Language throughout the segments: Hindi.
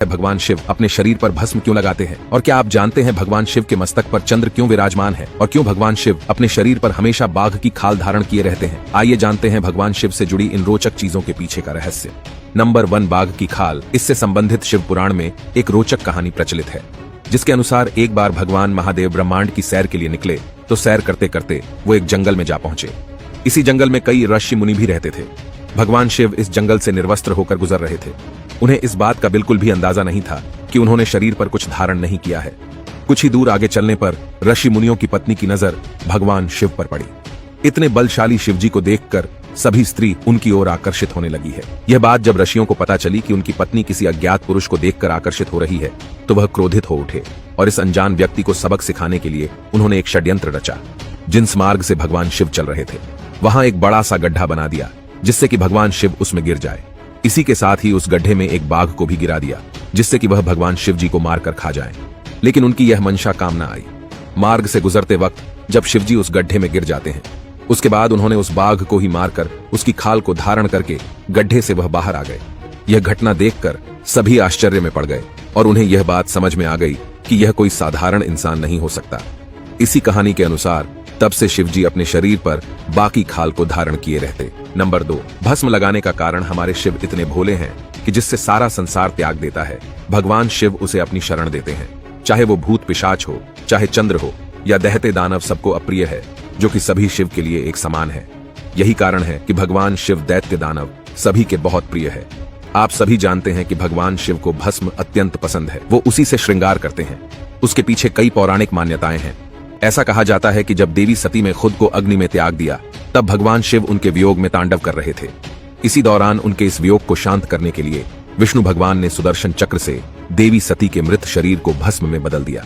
भगवान शिव अपने शरीर पर भस्म क्यों लगाते हैं? और क्या आप जानते हैं भगवान शिव के मस्तक पर चंद्र क्यों विराजमान है? और क्यों भगवान शिव अपने शरीर पर हमेशा बाघ की खाल धारण किए रहते हैं? आइए जानते हैं भगवान शिव से जुड़ी इन रोचक चीजों के पीछे का रहस्य। नंबर 1, बाघ की खाल। इससे संबंधित शिव पुराण में एक रोचक कहानी प्रचलित है, जिसके अनुसार एक बार भगवान महादेव ब्रह्मांड की सैर के लिए निकले तो सैर करते करते वो एक जंगल में जा पहुंचे। इसी जंगल में कई ऋषि मुनि भी रहते थे। भगवान शिव इस जंगल से निर्वस्त्र होकर गुजर रहे थे। उन्हें इस बात का बिल्कुल भी अंदाजा नहीं था कि उन्होंने शरीर पर कुछ धारण नहीं किया है। कुछ ही दूर आगे चलने पर ऋषि मुनियों की पत्नी की नजर भगवान शिव पर पड़ी। इतने बलशाली शिवजी को देखकर सभी स्त्री उनकी ओर आकर्षित होने लगी है। यह बात जब ऋषियों को पता चली कि उनकी पत्नी किसी अज्ञात पुरुष को देखकर आकर्षित हो रही है, तो वह क्रोधित हो उठे और इस अनजान व्यक्ति को सबक सिखाने के लिए उन्होंने एक षड्यंत्र रचा। जिस मार्ग से भगवान शिव चल रहे थे वहां एक बड़ा सा गड्ढा बना दिया, जिससे कि भगवान शिव उसमें गिर जाए। इसी के साथ ही उस गड्ढे में एक बाघ को भी गिरा दिया, जिससे कि वह भगवान शिव जी को मारकर खा जाए। लेकिन उनकी यह मंशा काम न आई। मार्ग से गुजरते वक्त जब शिव जी उस गड्ढे में गिर जाते हैं, उसके बाद उन्होंने उस बाघ को ही मारकर उसकी खाल को धारण करके गड्ढे से वह बाहर आ गए। यह घटना देखकर सभी आश्चर्य में पड़ गए और उन्हें यह बात समझ में आ गई कि यह कोई साधारण इंसान नहीं हो सकता। इसी कहानी के अनुसार तब से शिवजी अपने शरीर पर बाकी खाल को धारण किए रहते। नंबर 2, भस्म लगाने का कारण हमारे शिव इतने भोले हैं कि जिससे सारा संसार त्याग देता है, भगवान शिव उसे अपनी शरण देते हैं। चाहे वो भूत पिशाच हो, चाहे चंद्र हो या दहते दानव, सबको अप्रिय है, जो कि सभी शिव के लिए एक समान है। यही कारण है कि भगवान शिव दैत्य दानव सभी के बहुत प्रिय है। आप सभी जानते हैं कि भगवान शिव को भस्म अत्यंत पसंद है। वो उसी से श्रृंगार करते हैं। उसके पीछे कई पौराणिक मान्यताएं हैं। ऐसा कहा जाता है कि जब देवी सती ने खुद को अग्नि में त्याग दिया, तब भगवान शिव उनके वियोग में तांडव कर रहे थे। इसी दौरान उनके इस वियोग को शांत करने के लिए विष्णु भगवान ने सुदर्शन चक्र से देवी सती के मृत शरीर को भस्म में बदल दिया।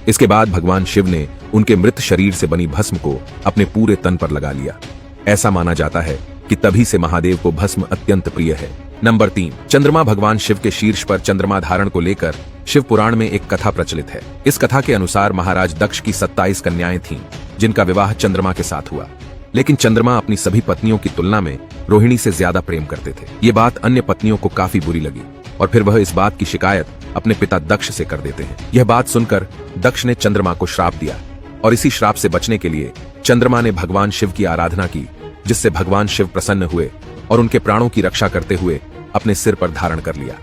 इसके बाद भगवान शिव ने उनके मृत शरीर से बनी भस्म को अपने पूरे तन पर लगा लिया। ऐसा माना जाता है कि तभी से महादेव को भस्म अत्यंत प्रिय है। नंबर 3, चंद्रमा। भगवान शिव के शीर्ष पर चंद्रमा धारण को लेकर शिव पुराण में एक कथा प्रचलित है। इस कथा के अनुसार महाराज दक्ष की 27 कन्याएं थीं, जिनका विवाह चंद्रमा के साथ हुआ। लेकिन चंद्रमा अपनी सभी पत्नियों की तुलना में रोहिणी से ज्यादा प्रेम करते थे। ये बात अन्य पत्नियों को काफी बुरी लगी और फिर वह इस बात की शिकायत अपने पिता दक्ष से कर देते हैं। यह बात सुनकर दक्ष ने चंद्रमा को श्राप दिया और इसी श्राप से बचने के लिए चंद्रमा ने भगवान शिव की आराधना की, जिससे भगवान शिव प्रसन्न हुए और उनके प्राणों की रक्षा करते हुए अपने सिर पर धारण कर लिया।